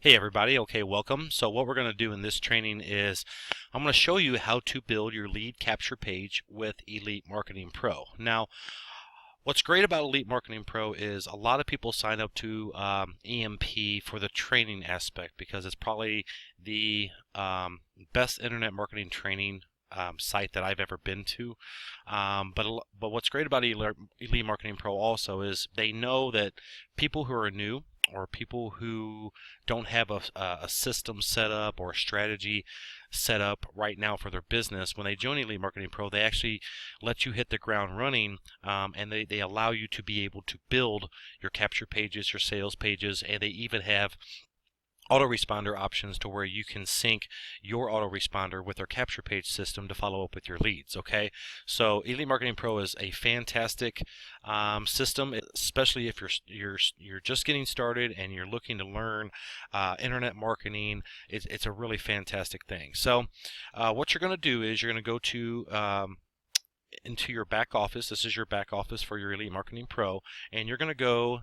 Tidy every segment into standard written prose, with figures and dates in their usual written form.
Hey everybody, okay, welcome. So what we're going to do in this training is I'm going to show you how to build your lead capture page with Elite Marketing Pro. Now, what's great about Elite Marketing Pro is a lot of people sign up to EMP for the training aspect because it's probably the best internet marketing training site that I've ever been to. But what's great about Elite Marketing Pro also is they know that people who are new or people who don't have a system set up or a strategy set up right now for their business, when they join Elite Marketing Pro, they actually let you hit the ground running, and they allow you to be able to build your capture pages, your sales pages, and they even have autoresponder options to where you can sync your autoresponder with their capture page system to follow up with your leads. Okay, so Elite Marketing Pro is a fantastic system, especially if you're just getting started and you're looking to learn internet marketing. It's a really fantastic thing. So what you're going to do is you're going to go to into your back office. This is your back office for your Elite Marketing Pro, and you're going to go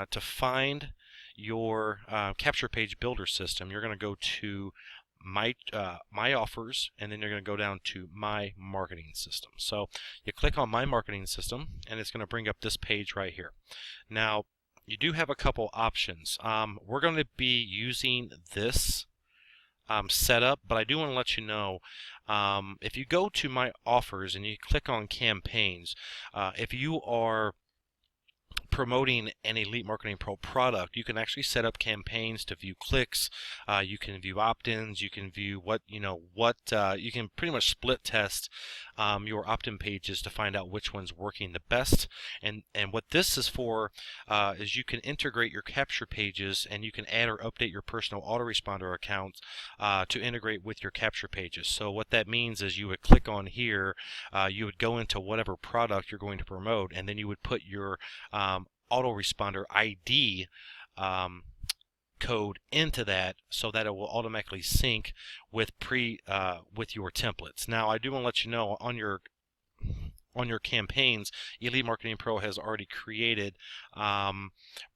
to find your capture page builder system. You're going to go to my offers, and then you're going to go down to my marketing system. So you click on my marketing system, and it's going to bring up this page right here. Now you do have a couple options. We're going to be using this setup, but I do want to let you know, if you go to my offers and you click on campaigns, if you are promoting an Elite Marketing Pro product, you can actually set up campaigns to view clicks. You can view opt-ins. You can view you can pretty much split test your opt-in pages to find out which one's working the best. And what this is for is you can integrate your capture pages, and you can add or update your personal autoresponder accounts to integrate with your capture pages. So what that means is you would click on here, you would go into whatever product you're going to promote, and then you would put your autoresponder ID code into that so that it will automatically sync with with your templates. Now I do want to let you know on your campaigns, Elite Marketing Pro has already created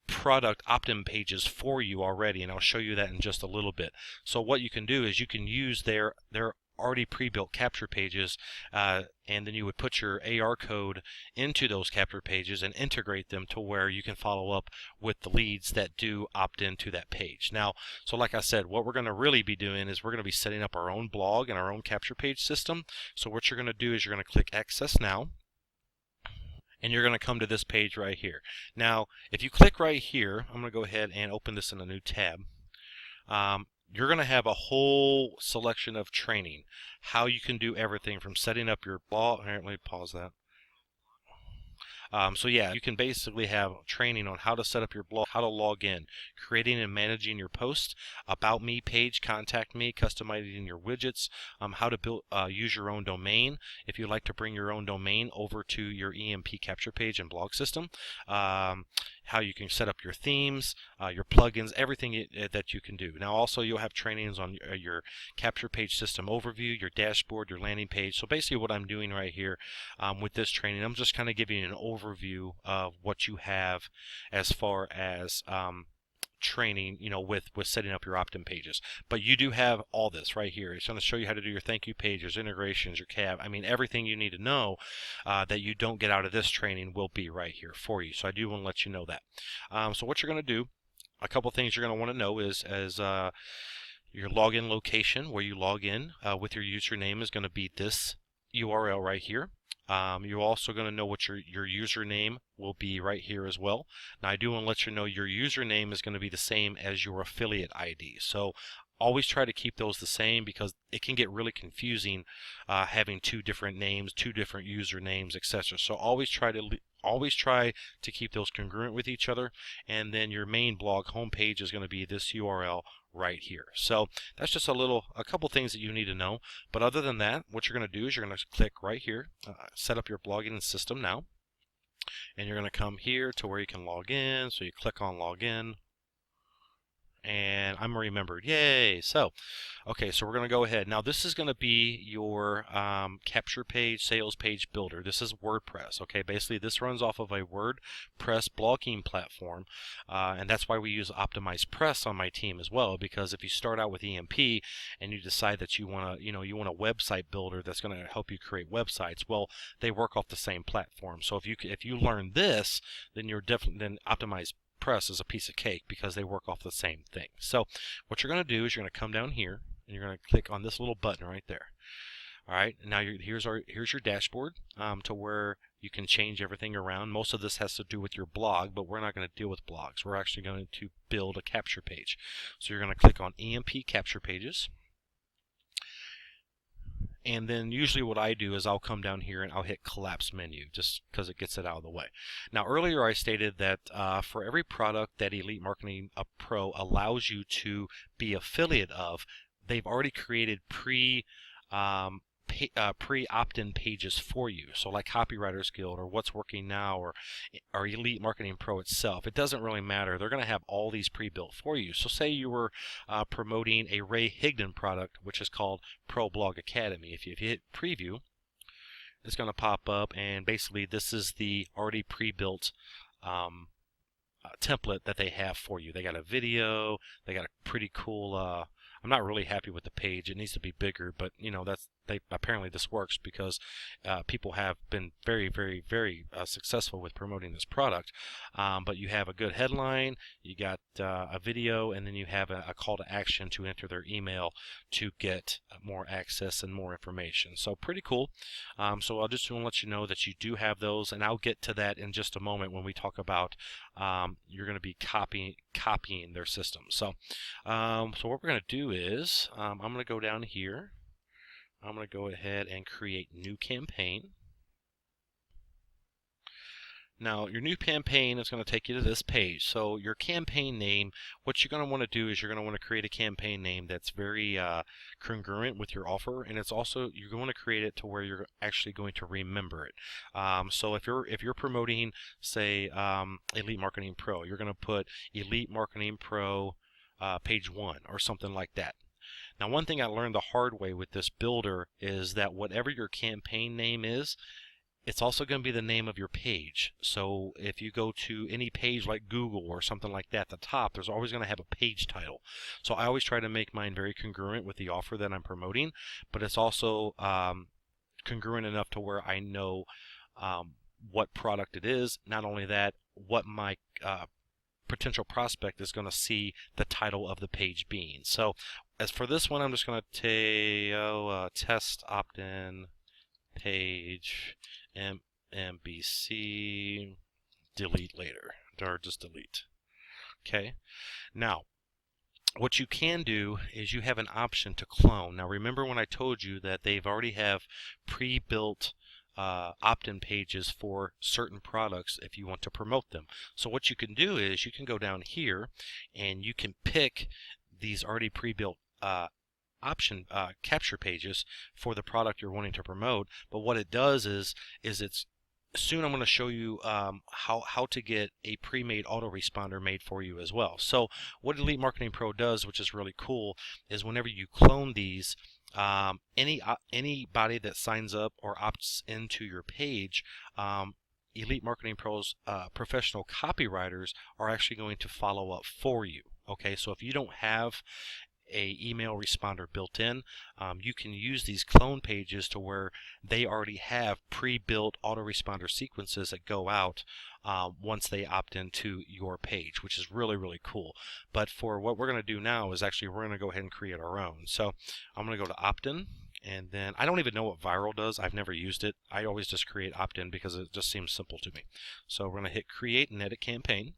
product opt-in pages for you already, and I'll show you that in just a little bit. So what you can do is you can use their already pre-built capture pages, and then you would put your AR code into those capture pages and integrate them to where you can follow up with the leads that do opt into that page. Now, so like I said, what we're going to really be doing is we're going to be setting up our own blog and our own capture page system. So what you're going to do is you're going to click Access Now, and you're going to come to this page right here. Now, if you click right here, I'm going to go ahead and open this in a new tab. You're going to have a whole selection of training, how you can do everything from setting up your blog. Here, let me pause that. So yeah, you can basically have training on how to set up your blog, how to log in, creating and managing your posts, about me page, contact me, customizing your widgets, how to use your own domain if you'd like to bring your own domain over to your EMP capture page and blog system, how you can set up your themes, your plugins, everything that you can do. Now also you'll have trainings on your capture page system overview, your dashboard, your landing page. So basically what I'm doing right here with this training, I'm just kind of giving you an overview of what you have as far as training, with setting up your opt-in pages. But you do have all this right here. It's going to show you how to do your thank you pages, integrations, your CAB. I mean, everything you need to know that you don't get out of this training will be right here for you. So I do want to let you know that. So what you're going to do, a couple things you're going to want to know is your login location, where you log in with your username, is going to be this URL right here. You're also going to know what your username will be right here as well. Now I do want to let you know your username is going to be the same as your affiliate ID. So always try to keep those the same, because it can get really confusing having two different names, two different usernames, etc. So always try to keep those congruent with each other, and then your main blog homepage is going to be this URL right here. So that's just a couple things that you need to know. But other than that, what you're going to do is you're going to click right here, set up your blogging system now, and you're going to come here to where you can log in. So you click on login, and I'm remembered. Yay! So, okay, so we're going to go ahead. Now this is going to be your capture page, sales page builder. This is WordPress. Okay, basically this runs off of a WordPress blogging platform, and that's why we use Optimized Press on my team as well. Because if you start out with EMP and you decide that you want to, you want a website builder that's going to help you create websites, well, they work off the same platform. So if you learn this, then you're definitely then Optimized Press is a piece of cake because they work off the same thing. So what you're going to do is you're going to come down here and you're going to click on this little button right there. All right, now here's your dashboard to where you can change everything around. Most of this has to do with your blog, but we're not going to deal with blogs. We're actually going to build a capture page. So you're going to click on EMP capture pages. And then usually what I do is I'll come down here and I'll hit collapse menu just because it gets it out of the way. Now earlier I stated that for every product that Elite Marketing Pro allows you to be affiliate of, they've already created pre-opt-in pages for you. So like Copywriters Guild or What's Working Now or Elite Marketing Pro itself, it doesn't really matter. They're going to have all these pre-built for you. So say you were promoting a Ray Higdon product, which is called Pro Blog Academy. If you hit preview, it's going to pop up, and basically this is the already pre-built template that they have for you. They got a video, they got a pretty cool I'm not really happy with the page. It needs to be bigger, but apparently this works because people have been very, very, very successful with promoting this product. But you have a good headline, you got a video, and then you have a call to action to enter their email to get more access and more information. So pretty cool. So I'll just want to let you know that you do have those, and I'll get to that in just a moment when we talk about you're going to be copying their system. So what we're going to do is I'm going to go down here. I'm going to go ahead and create new campaign. Now your new campaign is going to take you to this page. So your campaign name, what you're going to want to do is you're going to want to create a campaign name that's very congruent with your offer, and it's also you're going to create it to where you're actually going to remember it. So if you're promoting, say, Elite Marketing Pro, you're going to put Elite Marketing Pro page 1 or something like that. Now one thing I learned the hard way with this builder is that whatever your campaign name is, it's also going to be the name of your page. So if you go to any page like Google or something like that, at the top there's always going to have a page title. So I always try to make mine very congruent with the offer that I'm promoting, but it's also congruent enough to where I know what product it is. Not only that, what my potential prospect is going to see the title of the page being. So as for this one, I'm just going to take test opt-in page MBC delete later, or just delete. Okay, now what you can do is you have an option to clone. Now remember when I told you that they've already have pre-built opt-in pages for certain products if you want to promote them. So what you can do is you can go down here and you can pick these already pre-built capture pages for the product you're wanting to promote. But what it does is it's soon I'm going to show you how to get a pre-made autoresponder made for you as well. So what Elite Marketing Pro does, which is really cool, is whenever you clone these, anybody that signs up or opts into your page, Elite Marketing Pro's professional copywriters are actually going to follow up for you. Okay, so if you don't have a email responder built in, you can use these clone pages to where they already have pre-built autoresponder sequences that go out once they opt into your page, which is really, really cool. But for what we're going to do now is actually we're going to go ahead and create our own. So I'm going to go to opt-in, and then I don't even know what Viral does. I've never used it. I always just create opt-in because it just seems simple to me. So we're going to hit create and edit campaign,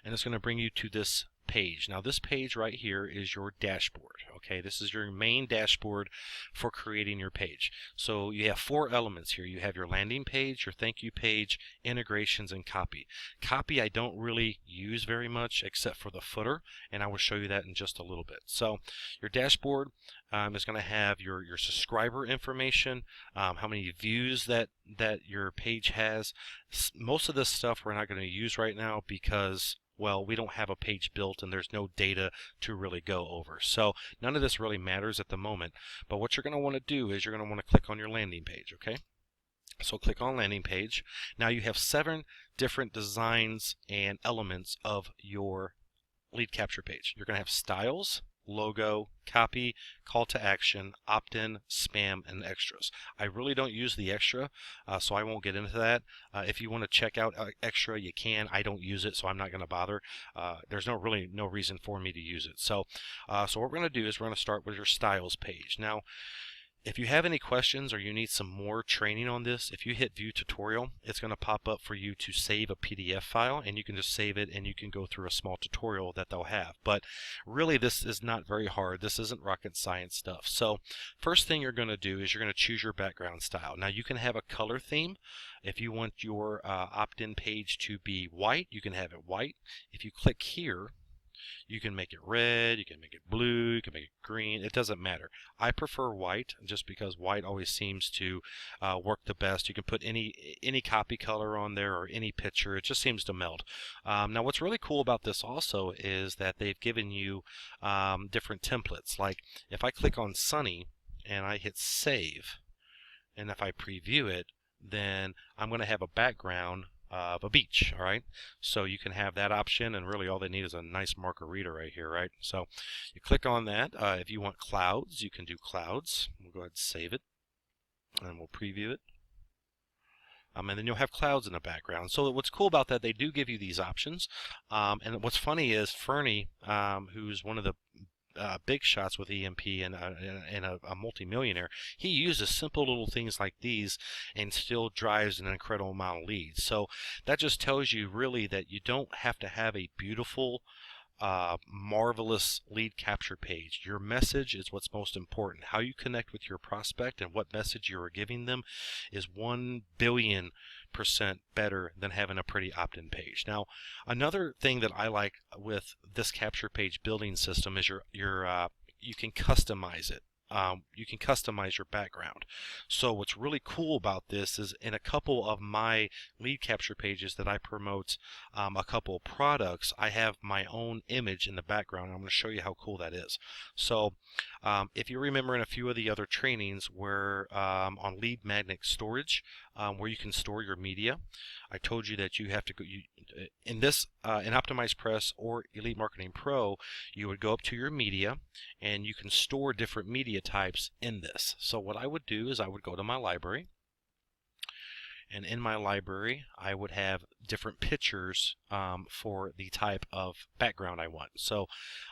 and it's going to bring you to this page. Now this page right here is your dashboard. Okay, this is your main dashboard for creating your page. So you have 4 elements here. You have your landing page, your thank you page, integrations, and copy. Copy I don't really use very much except for the footer, and I will show you that in just a little bit. So your dashboard is going to have your subscriber information, how many views that your page has. Most of this stuff we're not going to use right now because well, we don't have a page built and there's no data to really go over. So none of this really matters at the moment. But what you're going to want to do is you're going to want to click on your landing page, okay? So click on landing page. Now you have 7 different designs and elements of your lead capture page. You're going to have styles, logo, copy, call to action, opt-in, spam, and extras. I really don't use the extra, so I won't get into that. If you want to check out extra, you can. I don't use it, so I'm not going to bother. There's really no reason for me to use it. So what we're going to do is we're going to start with your styles page. Now, if you have any questions or you need some more training on this, if you hit View Tutorial, it's going to pop up for you to save a PDF file, and you can just save it and you can go through a small tutorial that they'll have. But really, this is not very hard. This isn't rocket science stuff. So first thing you're going to do is you're going to choose your background style. Now you can have a color theme. If you want your opt-in page to be white, you can have it white. If you click here, you can make it red, you can make it blue, you can make it green. It doesn't matter. I prefer white just because white always seems to work the best. You can put any copy color on there or any picture. It just seems to meld. Now what's really cool about this also is that they've given you different templates. Like if I click on sunny and I hit save, and if I preview it, then I'm going to have a background of a beach. All right, so you can have that option, and really all they need is a nice margarita right here, right? So you click on that. If you want clouds, you can do clouds. We'll go ahead and save it, and we'll preview it. And then you'll have clouds in the background. So what's cool about that, they do give you these options. And what's funny is Fernie, who's one of the big shots with EMP and a multimillionaire, he uses simple little things like these and still drives an incredible amount of leads. So that just tells you really that you don't have to have a beautiful marvelous lead capture page. Your message is what's most important. How you connect with your prospect and what message you are giving them is 1,000,000,000% better than having a pretty opt-in page. Now, another thing that I like with this capture page building system is you can customize it. You can customize your background. So what's really cool about this is in a couple of my lead capture pages that I promote a couple of products, I have my own image in the background. I'm going to show you how cool that is. So if you remember in a few of the other trainings where on lead magnet storage, where you can store your media, I told you that you have to go in Optimize Press or Elite Marketing Pro, you would go up to your media and you can store different media types in this. So what I would do is I would go to my library, and in my library I would have different pictures for the type of background I want. So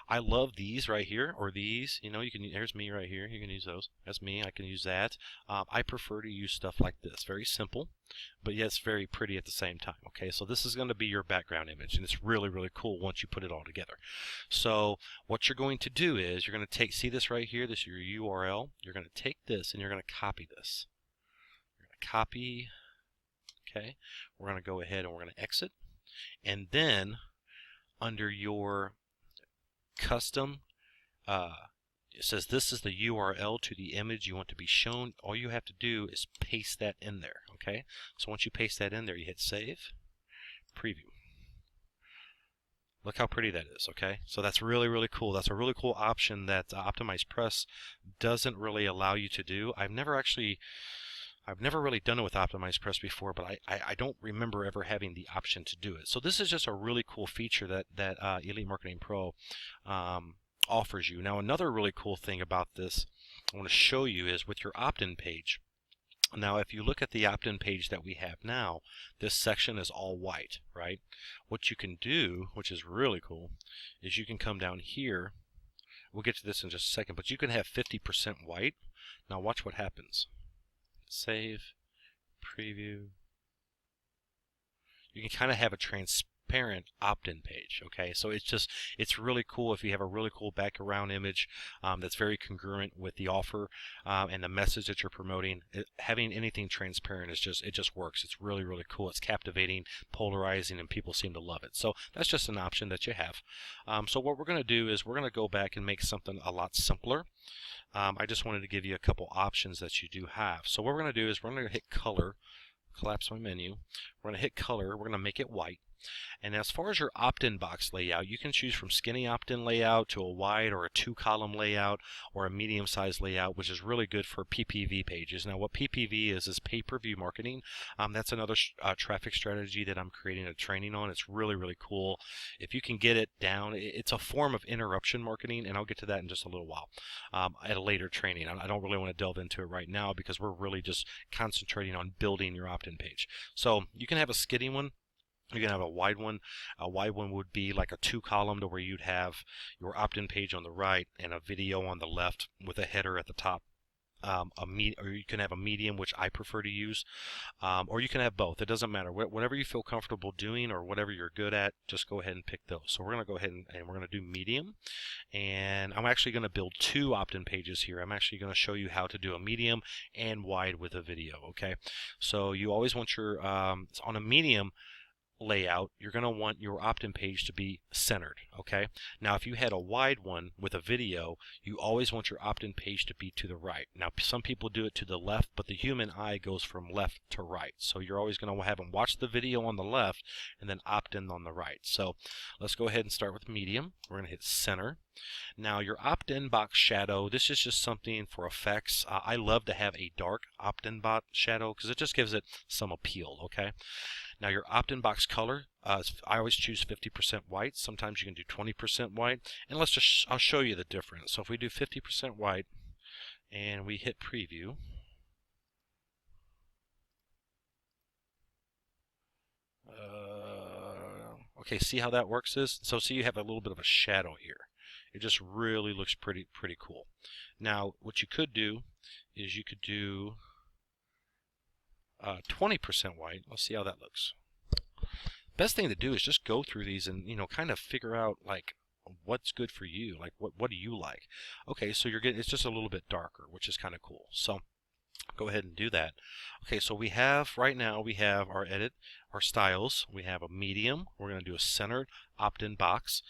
I love these right here, or these, you know, there's me right here, you can use those. That's me, I can use that. I prefer to use stuff like this, very simple, but yet it's very pretty at the same time. Okay, so this is going to be your background image, and it's really, really cool once you put it all together. So what you're going to do is you're going to see this right here, this is your URL. You're going to take this and you're going to copy this. You're going to copy. Okay, we're going to go ahead and we're going to exit, and then under your custom, it says this is the URL to the image you want to be shown. All you have to do is paste that in there. Okay, so once you paste that in there, you hit save, preview. Look how pretty that is. Okay, so that's really, really cool. That's a really cool option that Optimize Press doesn't really allow you to do. I've never really done it with Optimize Press before, but I don't remember ever having the option to do it. So this is just a really cool feature that Elite Marketing Pro offers you. Now another really cool thing about this I want to show you is with your opt-in page. Now if you look at the opt-in page that we have now, this section is all white, right? What you can do, which is really cool, is you can come down here. We'll get to this in just a second, but you can have 50% white. Now watch what happens. Save, preview. You can kind of have a transparent opt-in page. Okay, so it's really cool if you have a really cool background image that's very congruent with the offer and the message that you're promoting. Having anything transparent it just works. It's really, really cool. It's captivating, polarizing, and people seem to love it. So that's just an option that you have. So what we're going to do is we're going to go back and make something a lot simpler. I just wanted to give you a couple options that you do have. So what we're going to do is we're going to hit color, collapse my menu. We're going to hit color. We're going to make it white. And as far as your opt-in box layout, you can choose from skinny opt-in layout to a wide or a 2-column layout or a medium-sized layout, which is really good for PPV pages. Now, what PPV is pay-per-view marketing. That's another traffic strategy that I'm creating a training on. It's really, really cool. If you can get it down, it's a form of interruption marketing, and I'll get to that in just a little while at a later training. I don't really want to delve into it right now because we're really just concentrating on building your opt-in page. So you can have a skinny one. You can have a wide one. A wide one would be like a 2-column to where you'd have your opt-in page on the right and a video on the left with a header at the top. Or you can have a medium, which I prefer to use, or you can have both. It doesn't matter. Whatever you feel comfortable doing or whatever you're good at, just go ahead and pick those. So we're going to go ahead and we're going to do medium, and I'm actually going to build 2 opt-in pages here. I'm actually going to show you how to do a medium and wide with a video. Okay, so you always want your on a medium layout, you're going to want your opt-in page to be centered. Okay, now if you had a wide one with a video, you always want your opt-in page to be to the right. Now some people do it to the left, but the human eye goes from left to right, so you're always going to have them watch the video on the left and then opt in on the right. So let's go ahead and start with medium. We're going to hit center. Now your opt-in box shadow, this is just something for effects. I love to have a dark opt-in box shadow because it just gives it some appeal. Okay, now your opt-in box color, I always choose 50% white. Sometimes you can do 20% white, and I'll show you the difference. So if we do 50% white and we hit preview, okay, see how that works so see you have a little bit of a shadow here. It just really looks pretty cool. Now what you could do is you could do 20% white. Let's see how that looks. Best thing to do is just go through these and kind of figure out like what's good for you, like what do you like. Okay, so it's just a little bit darker, which is kind of cool. So go ahead and do that. Okay, so right now we have our our styles. We have a medium. We're going to do a centered opt-in box.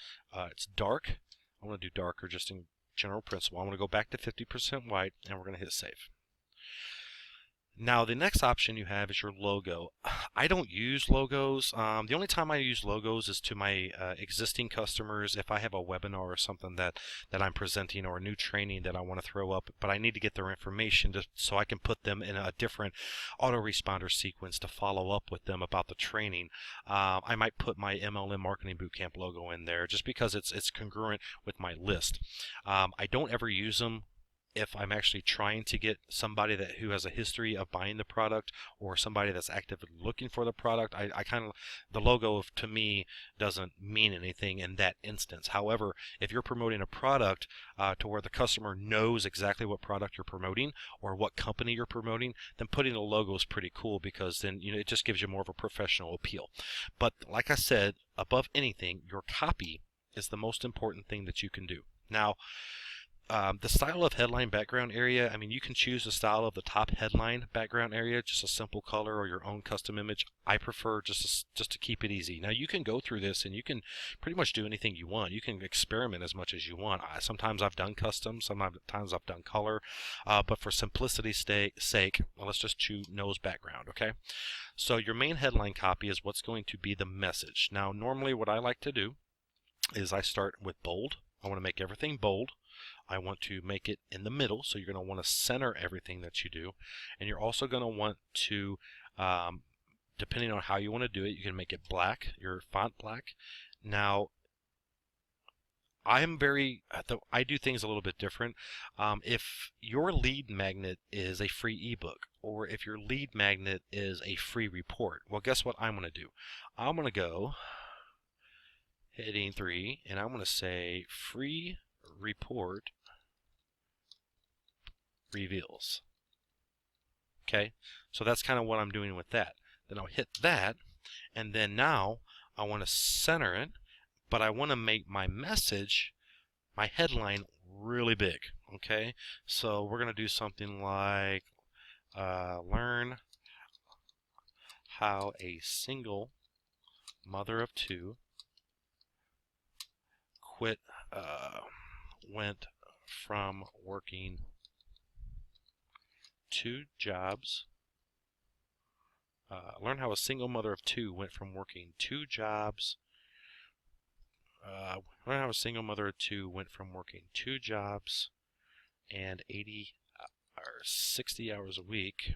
It's dark. I want to do darker just in general principle. I want to go back to 50% white, and we're going to hit save. Now the next option you have is your logo. I don't use logos. The only time I use logos is to my existing customers if I have a webinar or something that I'm presenting or a new training that I want to throw up, but I need to get their information so I can put them in a different autoresponder sequence to follow up with them about the training. I might put my MLM Marketing Bootcamp logo in there just because it's congruent with my list. I don't ever use them if I'm actually trying to get somebody who has a history of buying the product or somebody that's actively looking for the product. The logo to me doesn't mean anything in that instance. However, if you're promoting a product to where the customer knows exactly what product you're promoting or what company you're promoting, then putting a logo is pretty cool because then it just gives you more of a professional appeal. But like I said, above anything, your copy is the most important thing that you can do. Now, the style of headline background area, you can choose the style of the top headline background area, just a simple color or your own custom image. I prefer just to keep it easy. Now you can go through this and you can pretty much do anything you want. You can experiment as much as you want. Sometimes I've done custom, sometimes I've done color, but for simplicity's sake, let's just choose nose background, okay? So your main headline copy is what's going to be the message. Now normally what I like to do is I start with bold. I want to make everything bold. I want to make it in the middle, so you're going to want to center everything that you do. And you're also going to want to, depending on how you want to do it, you can make it black, your font black. Now, I do things a little bit different. If your lead magnet is a free ebook, or if your lead magnet is a free report, well, guess what I'm going to do? I'm going to go heading 3, and I'm going to say free report reveals. Okay, so that's kind of what I'm doing with that. Then I'll hit that, and then now I want to center it, but I want to make my message, my headline, really big. Okay, so we're going to do something like learn how a single mother of 2 went from working 2 jobs Learn how a single mother of two went from working two jobs. Learn how a single mother of two went from working two jobs and 80 or 60 hours a week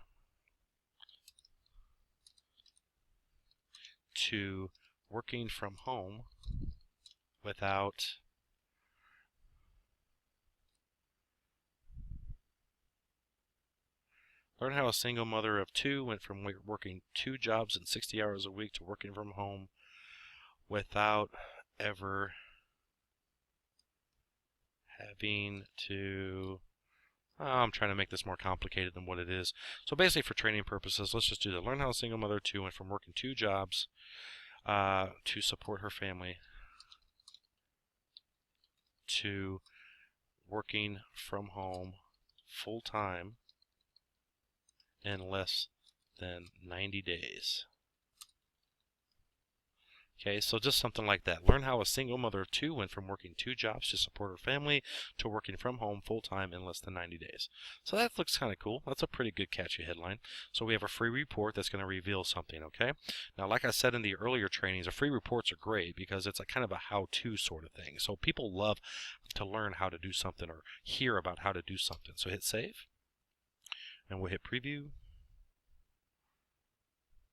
to working from home without Learn how a single mother of two went from working two jobs and 60 hours a week to working from home without ever having to... I'm trying to make this more complicated than what it is. So basically, for training purposes, let's just do that. Learn how a single mother of two went from working two jobs to support her family to working from home full-time in less than 90 days. Okay, so just something like that. Learn how a single mother of two went from working two jobs to support her family to working from home full-time in less than 90 days. So that looks kind of cool. That's a pretty good catchy headline. So we have a free report that's going to reveal something, okay? Now, like I said in the earlier trainings, the free reports are great because it's a kind of a how-to sort of thing. So people love to learn how to do something or hear about how to do something. So hit save, and we'll hit preview.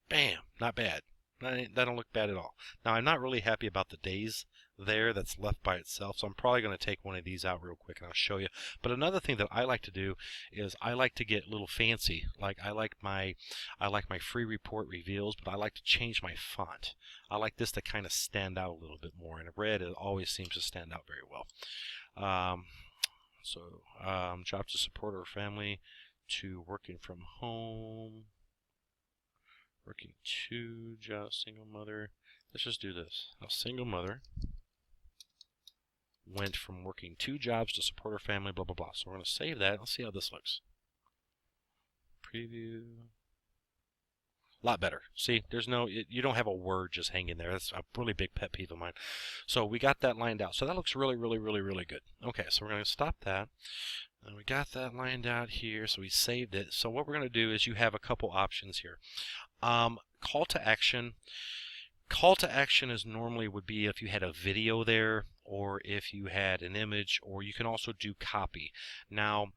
Bam! Not bad. That don't look bad at all. Now, I'm not really happy about the days there that's left by itself, so I'm probably going to take one of these out real quick and I'll show you. But another thing that I like to do is I like to get a little fancy. Like I like my free report reveals, but I like to change my font. I like this to kind of stand out a little bit more, and red it always seems to stand out very well. Job to support our family to working from home. Working two jobs, single mother. Let's just do this. A single mother went from working two jobs to support her family, blah, blah, blah. So we're going to save that. Let's see how this looks. Preview. A lot better. See, you don't have a word just hanging there. That's a really big pet peeve of mine. So we got that lined out. So that looks really, really, really, really good. Okay, so we're going to stop that. And we got that lined out here, so we saved it. So what we're going to do is you have a couple options here. Call to action. Call to action is normally would be if you had a video there, or if you had an image, or you can also do copy. Now,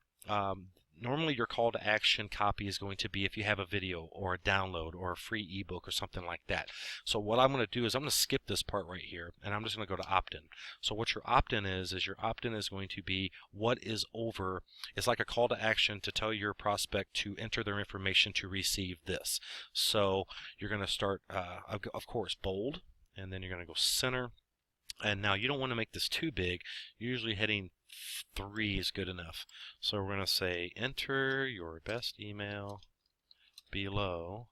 normally your call to action copy is going to be if you have a video or a download or a free ebook or something like that. So what I'm going to do is I'm going to skip this part right here, and I'm just going to go to opt-in. So what your opt-in is your opt-in is going to be what is over. It's like a call to action to tell your prospect to enter their information to receive this. So you're going to start, of course, bold, and then you're going to go center. And now you don't want to make this too big. Usually heading 3 is good enough. So we're going to say enter your best email below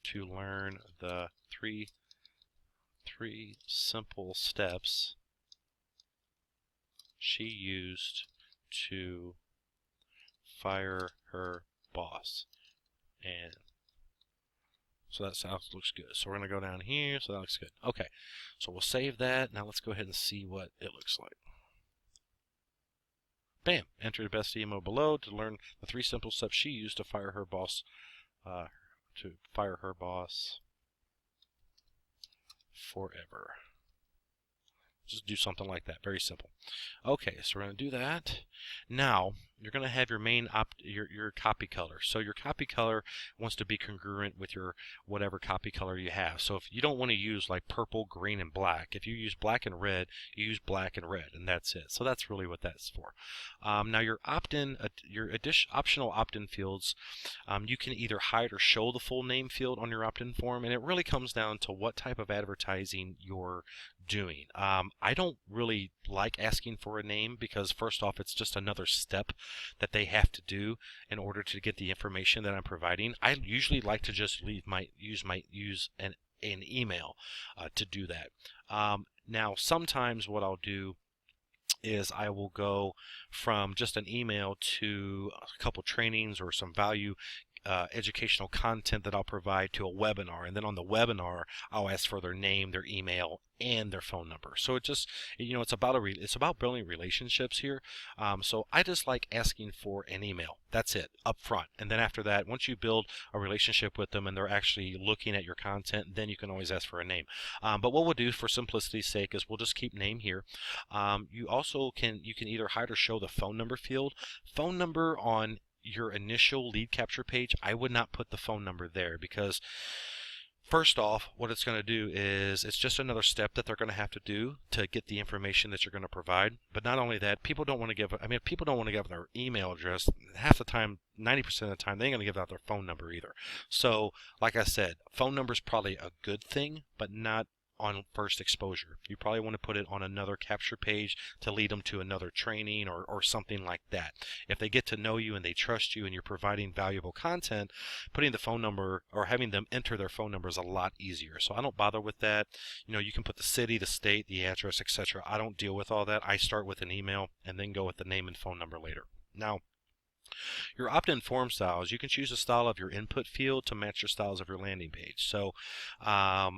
to learn the three simple steps she used to fire her boss. And so that sounds looks good. So we're going to go down here. So that looks good. Okay. So we'll save that. Now let's go ahead and see what it looks like. Bam. Enter the best email below to learn the 3 simple steps she used to fire her boss. Forever. Just do something like that. Very simple. Okay, so we're going to do that. Now, you're going to have your main your copy color. So your copy color wants to be congruent with your whatever copy color you have. So if you don't want to use like purple, green, and black, if you use black and red, you use black and red, and that's it. So that's really what that's for. Now your opt-in, optional opt-in fields, you can either hide or show the full name field on your opt-in form, and it really comes down to what type of advertising you're doing. I don't really like asking for a name because first off, it's just another step that they have to do in order to get the information that I'm providing. I usually like to just use an email to do that. Now sometimes what I'll do is I will go from just an email to a couple trainings or some value educational content that I'll provide to a webinar, and then on the webinar I'll ask for their name, their email, and their phone number. So it just, it's about it's about building relationships here. So I just like asking for an email. That's it, up front. And then after that, once you build a relationship with them and they're actually looking at your content, then you can always ask for a name. But what we'll do for simplicity's sake is we'll just keep name here. You also can either hide or show the phone number field. Phone number on your initial lead capture page, I would not put the phone number there, because first off, what it's going to do is it's just another step that they're going to have to do to get the information that you're going to provide. But not only that, people don't want to give, people don't want to give their email address. Half the time, 90% of the time, they ain't going to give out their phone number either. So, like I said, phone number is probably a good thing, but not on first exposure. You probably want to put it on another capture page to lead them to another training or something like that. If they get to know you and they trust you and you're providing valuable content, putting the phone number or having them enter their phone number is a lot easier. So I don't bother with that. You can put the city, the state, the address, etc. I don't deal with all that. I start with an email and then go with the name and phone number later. Now, your opt-in form styles, you can choose a style of your input field to match your styles of your landing page. So I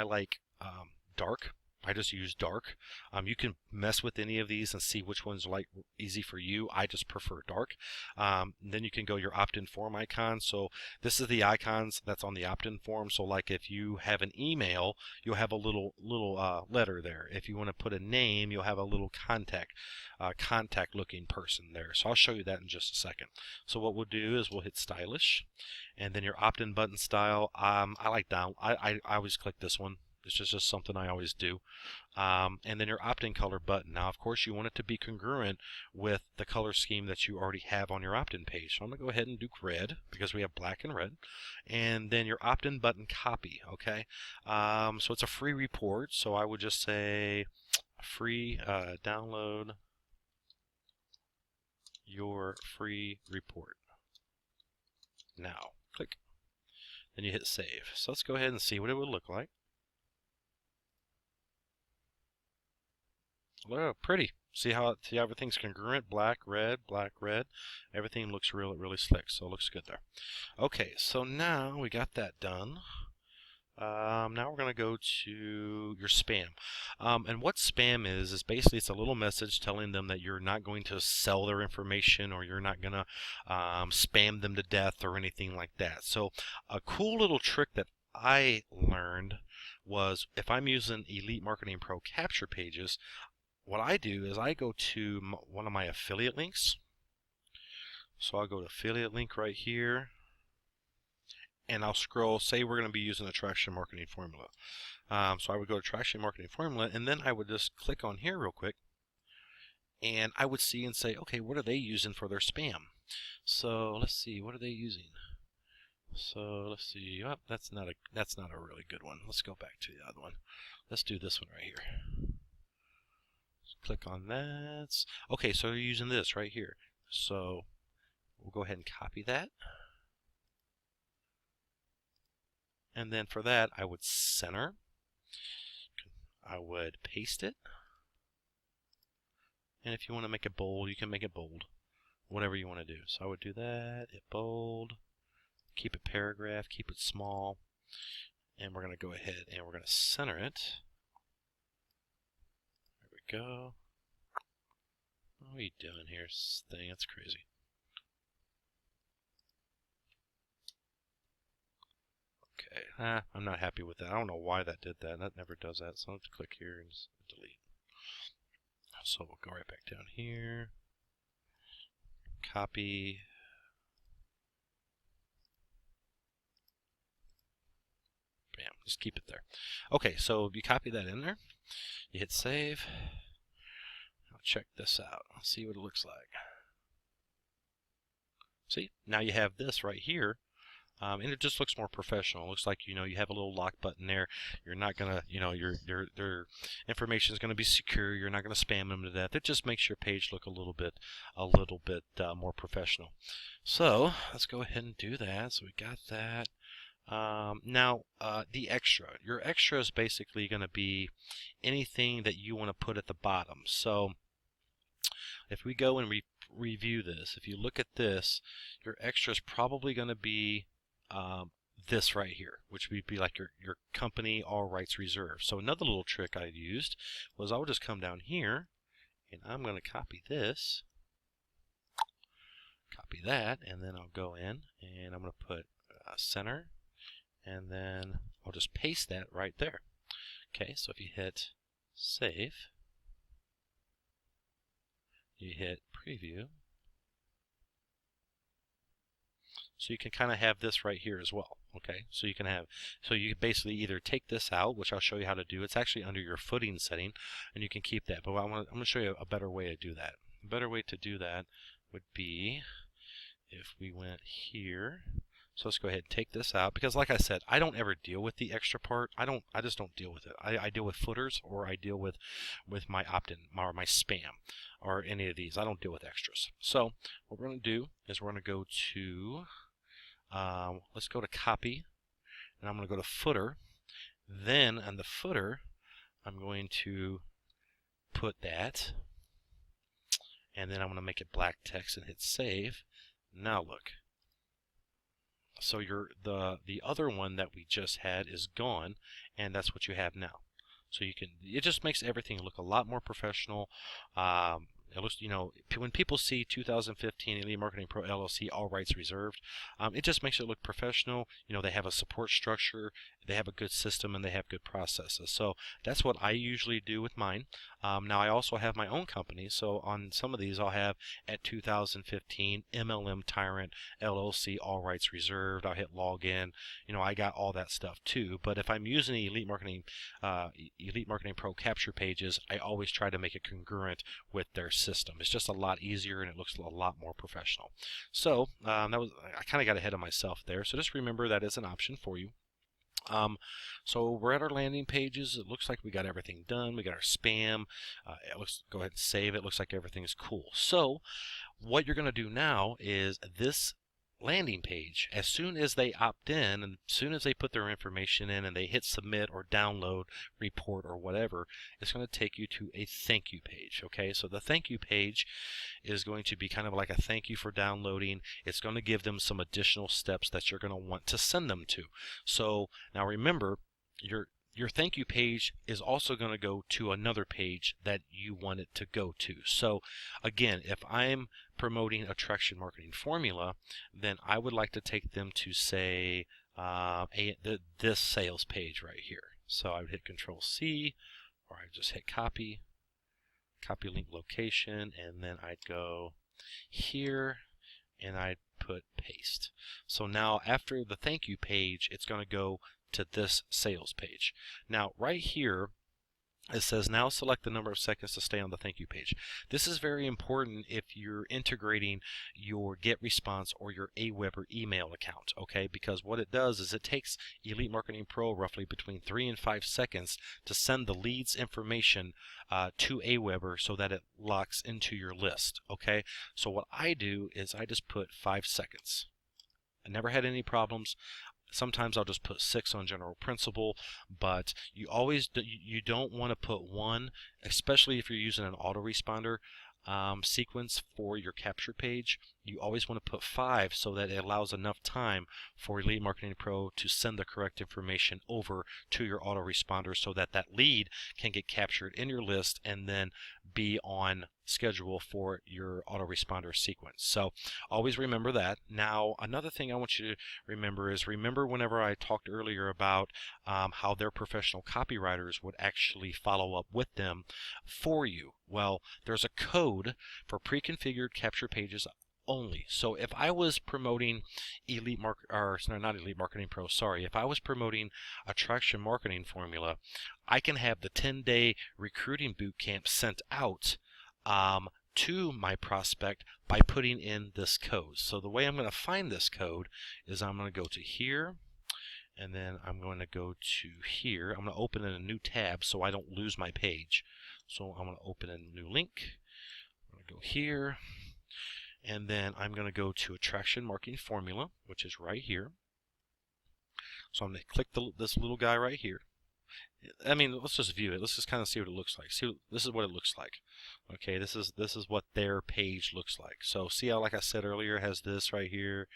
like dark. I just use dark. You can mess with any of these and see which one's easy for you. I just prefer dark. Then you can go your opt-in form icon. So this is the icons that's on the opt-in form. So like if you have an email, you'll have a little letter there. If you want to put a name, you'll have a little contact looking person there. So I'll show you that in just a second. So what we'll do is we'll hit stylish, and then your opt-in button style. I like down. I always click this one. It's just something I always do. And then your opt-in color button. Now, of course, you want it to be congruent with the color scheme that you already have on your opt-in page. So I'm going to go ahead and do red because we have black and red. And then your opt-in button copy, okay? So it's a free report. So I would just say free download your free report. Now, click. Then you hit save. So let's go ahead and see what it would look like. Oh, pretty. See how everything's congruent? Black, red, everything looks really slick, so it looks good there. Okay, so now we got that done. Now we're going to go to your spam. And what spam is basically it's a little message telling them that you're not going to sell their information, or you're not going to spam them to death or anything like that. So a cool little trick that I learned was, if I'm using Elite Marketing Pro capture pages, what I do is I go to one of my affiliate links. So I'll go to affiliate link right here, and I'll scroll. Say we're going to be using the Traction Marketing Formula. So I would go to Traction Marketing Formula, and then I would just click on here real quick, and I would see and say, okay, what are they using for their spam? So let's see, what are they using? So let's see. Oh, that's not a really good one. Let's go back to the other one. Let's do this one right here. Click on that. Okay, so you're using this right here. So we'll go ahead and copy that. And then for that, I would center. I would paste it. And if you want to make it bold, you can make it bold. Whatever you want to do. So I would do that, hit bold, keep it paragraph, keep it small. And we're going to go ahead and we're going to center it. There we go. What are you doing here, thing? That's crazy. Okay, I'm not happy with that. I don't know why that did that. That never does that. So I'll have to click here and just delete. So we'll go right back down here. Copy. Bam, just keep it there. Okay, so you copy that in there. You hit save. Now check this out. Let's see what it looks like. See, now you have this right here. And it just looks more professional. It looks like, you have a little lock button there. You're not gonna, their information is gonna be secure. You're not gonna spam them to death. It just makes your page look a little bit more professional. So let's go ahead and do that. So we got that. Now the extra. Your extra is basically gonna be anything that you want to put at the bottom. So if we go and we review this, if you look at this, your extra is probably going to be this right here, which would be like your company, all rights reserved. So another little trick I used was I would just come down here, and I'm going to copy this, copy that, and then I'll go in, and I'm going to put center, and then I'll just paste that right there. Okay, so if you hit save, you hit preview, so you can kind of have this right here as well. Okay, so you can have, so you basically either take this out, which I'll show you how to do. It's actually under your footing setting, and you can keep that. But I'm going to show you a better way to do that. A better way to do that would be if we went here. So let's go ahead and take this out, because like I said, I don't ever deal with the extra part. I just don't deal with it. I deal with footers, or I deal with my opt-in or my spam or any of these. I don't deal with extras. So what we're going to do is we're going to go to let's go to copy, and I'm going to go to footer. Then on the footer, I'm going to put that, and then I'm going to make it black text and hit save. Now look. So the other one that we just had is gone, and that's what you have now. So it just makes everything look a lot more professional. It looks, when people see 2015 Elite Marketing Pro LLC, all rights reserved, it just makes it look professional. They have a support structure, they have a good system, and they have good processes. So that's what I usually do with mine. Now I also have my own company, so on some of these I'll have at 2015 MLM Tyrant LLC, all rights reserved. I'll hit login. I got all that stuff too. But if I'm using Elite Marketing Pro capture pages, I always try to make it congruent with their system. It's just a lot easier, and it looks a lot more professional. So I kind of got ahead of myself there. So just remember that is an option for you. So we're at our landing pages. It looks like we got everything done. We got our spam. Go ahead and save it. Looks like everything's cool. So what you're going to do now is this landing page, as soon as they opt in and as soon as they put their information in and they hit submit or download, report, or whatever, it's going to take you to a thank you page. Okay, so the thank you page is going to be kind of like a thank you for downloading. It's going to give them some additional steps that you're going to want to send them to. So now remember, your thank you page is also going to go to another page that you want it to go to. So again, if I'm promoting a traction marketing formula, then I would like to take them to, say, this sales page right here. So I would hit Control C, or I just hit copy link location, and then I'd go here and I'd put paste. So now after the thank you page, it's going to go to this sales page. Now right here it says now select the number of seconds to stay on the thank you page. This is very important if you're integrating your GetResponse or your AWeber email account, okay? Because what it does is it takes Elite Marketing Pro roughly between 3 and 5 seconds to send the leads information to AWeber so that it locks into your list, okay? So what I do is I just put 5 seconds. I never had any problems. Sometimes I'll just put 6 on general principle, but you don't want to put 1, especially if you're using an autoresponder sequence for your capture page. You always want to put 5 so that it allows enough time for Elite Marketing Pro to send the correct information over to your autoresponder so that that lead can get captured in your list and then be on schedule for your autoresponder sequence. So always remember that. Now another thing I want you to remember is whenever I talked earlier about how their professional copywriters would actually follow up with them for you. Well, there's a code for pre-configured capture pages only. So if I was promoting if I was promoting a traction marketing formula, I can have the 10-day recruiting boot camp sent out to my prospect by putting in this code. So the way I'm going to find this code is I'm going to go to here, and then I'm going to go to here. I'm going to open in a new tab so I don't lose my page. So I'm going to open a new link. I'm going to go here, and then I'm going to go to Attraction Marketing Formula, which is right here. So I'm going to click this little guy right here. I mean, let's just view it. Let's just kind of see what it looks like. See, this is what it looks like. Okay, this is what their page looks like. So see how, like I said earlier, it has this right here.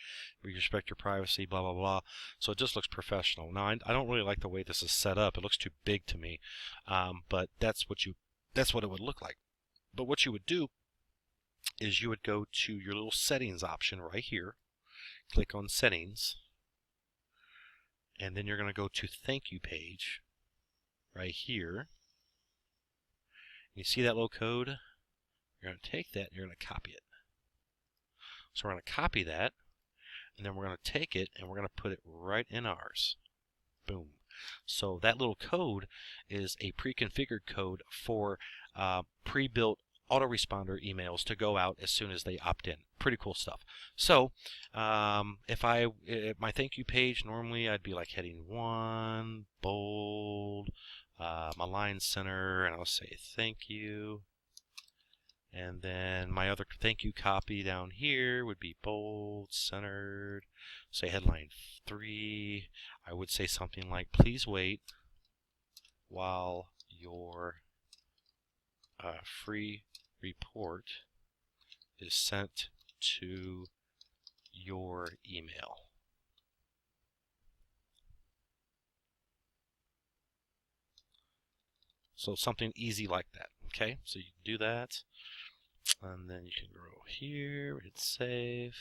We respect your privacy, blah blah blah. So it just looks professional. Now I don't really like the way this is set up. It looks too big to me. But that's what it would look like. But what you would do is you would go to your little settings option right here. Click on settings, and then you're going to go to thank you page right here. You see that little code? You're going to take that and you're going to copy it. So we're going to copy that, and then we're going to take it and we're going to put it right in ours. Boom. So that little code is a pre-configured code for pre-built autoresponder emails to go out as soon as they opt in. Pretty cool stuff. So if my thank you page, normally I'd be like heading 1, bold, my line center, and I'll say thank you. And then my other thank you copy down here would be bold, centered, say headline 3. I would say something like, please wait while your free report is sent to your email. So something easy like that. Okay, so you can do that, and then you can go here, hit save.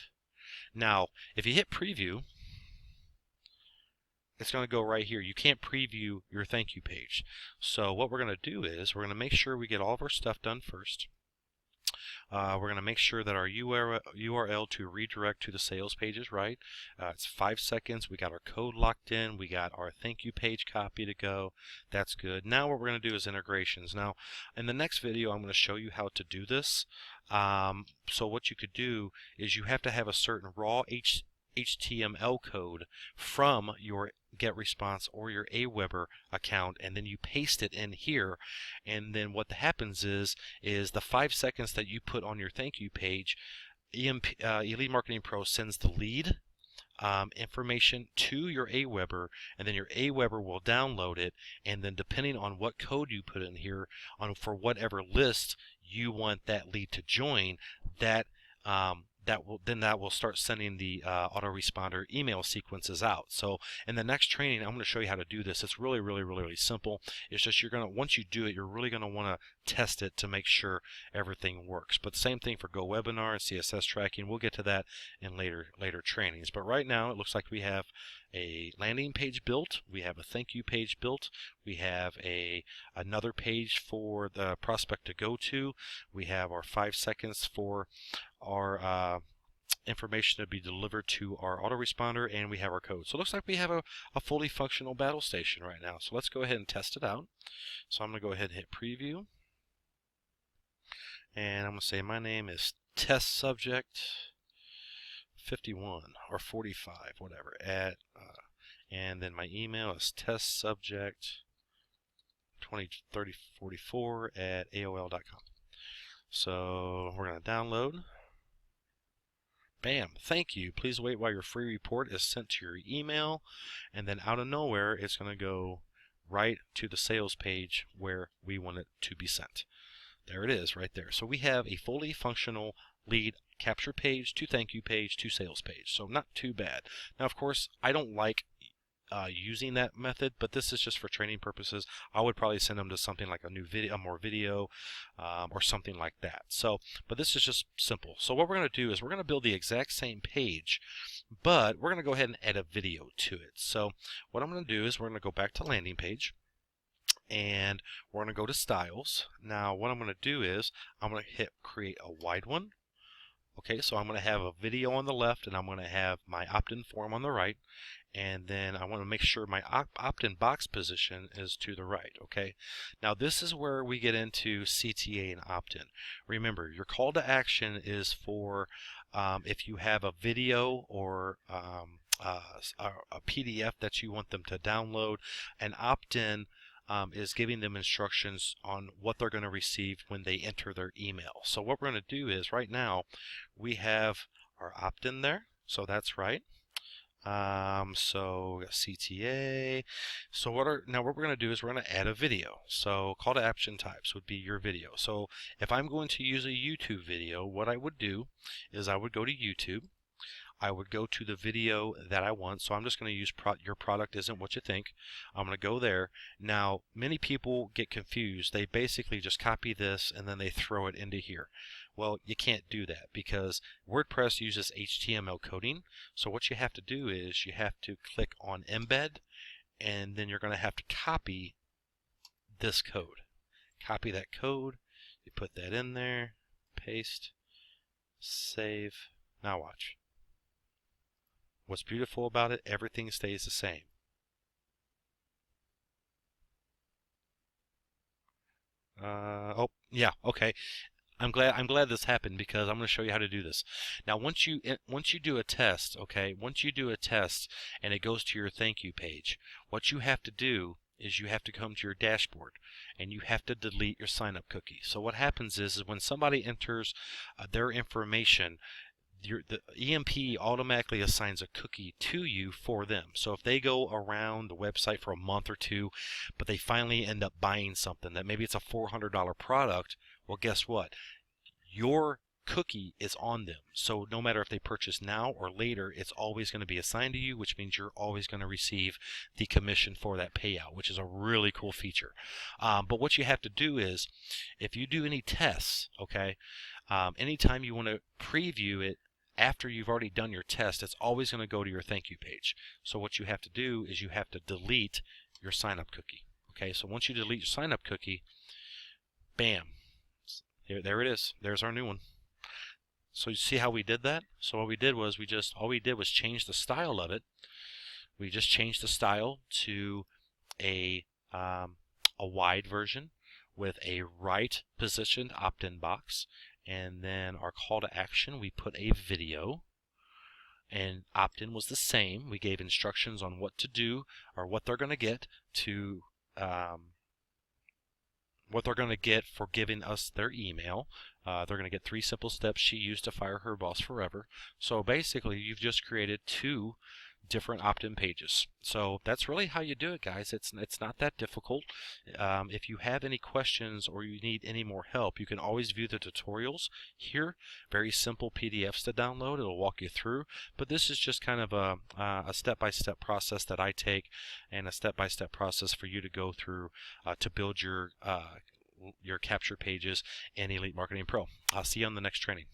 Now, if you hit preview, it's going to go right here. You can't preview your thank you page. So what we're going to do is we're going to make sure we get all of our stuff done first. We're going to make sure that our URL to redirect to the sales page is right. It's 5 seconds. We got our code locked in. We got our thank you page copy to go. That's good. Now what we're going to do is integrations. Now in the next video I'm going to show you how to do this. So what you could do is you have to have a certain raw HTML code from your GetResponse or your Aweber account, and then you paste it in here, and then what happens is the 5 seconds that you put on your thank you page, EMP, Elite Marketing Pro sends the lead information to your Aweber, and then your Aweber will download it, and then depending on what code you put in here for whatever list you want that lead to join, that will start sending the autoresponder email sequences out. So in the next training, I'm going to show you how to do this. It's really simple. It's just once you do it, you're really going to want to test it to make sure everything works. But same thing for GoWebinar and CSS tracking. We'll get to that in later trainings. But right now, it looks like we have a landing page built, we have a thank you page built, we have another page for the prospect to go to, we have our 5 seconds for our information to be delivered to our autoresponder, and we have our code. So it looks like we have a fully functional battle station right now. So let's go ahead and test it out. So I'm going to go ahead and hit preview, and I'm going to say my name is test subject 51 or 45, whatever, and then my email is test subject 203044 at AOL.com. So we're going to download. Bam, thank you. Please wait while your free report is sent to your email, and then out of nowhere it's going to go right to the sales page where we want it to be sent. There it is right there. So we have a fully functional lead capture page, to thank you page, to sales page. So not too bad. Now of course I don't like using that method, but this is just for training purposes. I would probably send them to something like a more video or something like that. So, but this is just simple. So what we're going to do is we're going to build the exact same page, but we're going to go ahead and add a video to it. So what I'm going to do is we're going to go back to landing page, and we're going to go to styles. Now what I'm going to do is I'm going to hit create a wide one. Okay, so I'm going to have a video on the left, and I'm going to have my opt-in form on the right, and then I want to make sure my opt-in box position is to the right. Okay, now this is where we get into CTA and opt-in. Remember, your call to action is for if you have a video or a PDF that you want them to download. An opt-in is giving them instructions on what they're going to receive when they enter their email. So what we're going to do is right now we have our opt-in there, so that's right. So we got CTA. So now what we're going to do is we're going to add a video. So call to action types would be your video. So if I'm going to use a YouTube video, what I would do is I would go to YouTube. I would go to the video that I want. So I'm just going to use your product isn't what you think. I'm going to go there. Now, many people get confused. They basically just copy this and then they throw it into here. Well, you can't do that because WordPress uses HTML coding. So what you have to do is you have to click on embed, and then you're going to have to copy this code. Copy that code. You put that in there. Paste. Save. Now watch. What's beautiful about it, everything stays the same. Oh, yeah, okay. I'm glad this happened because I'm going to show you how to do this. Now, once you do a test, okay, once you do a test and it goes to your thank you page, what you have to do is you have to come to your dashboard and you have to delete your sign up cookie. So what happens is when somebody enters their information, the EMP automatically assigns a cookie to you for them. So if they go around the website for a month or two, but they finally end up buying something that maybe it's a $400 product, well, guess what? Your cookie is on them. So no matter if they purchase now or later, it's always going to be assigned to you, which means you're always going to receive the commission for that payout, which is a really cool feature. But what you have to do is, if you do any tests, okay, anytime you want to preview it, after you've already done your test, it's always going to go to your thank you page. So what you have to do is you have to delete your sign up cookie. Okay, so once you delete your sign up cookie, bam, there it is. There's our new one. So you see how we did that? So what we did was all we did was change the style of it. We just changed the style to a wide version with a right positioned opt-in box. And then our call to action, we put a video, and opt-in was the same. We gave instructions on what to do or what they're going to get for giving us their email. They're going to get 3 simple steps she used to fire her boss forever. So basically, you've just created 2 different opt-in pages. So that's really how you do it, guys. It's not that difficult. If you have any questions or you need any more help, you can always view the tutorials here. Very simple PDFs to download. It'll walk you through. But this is just kind of a step-by-step process that I take, and a step-by-step process for you to go through to build your capture pages in Elite Marketing Pro. I'll see you on the next training.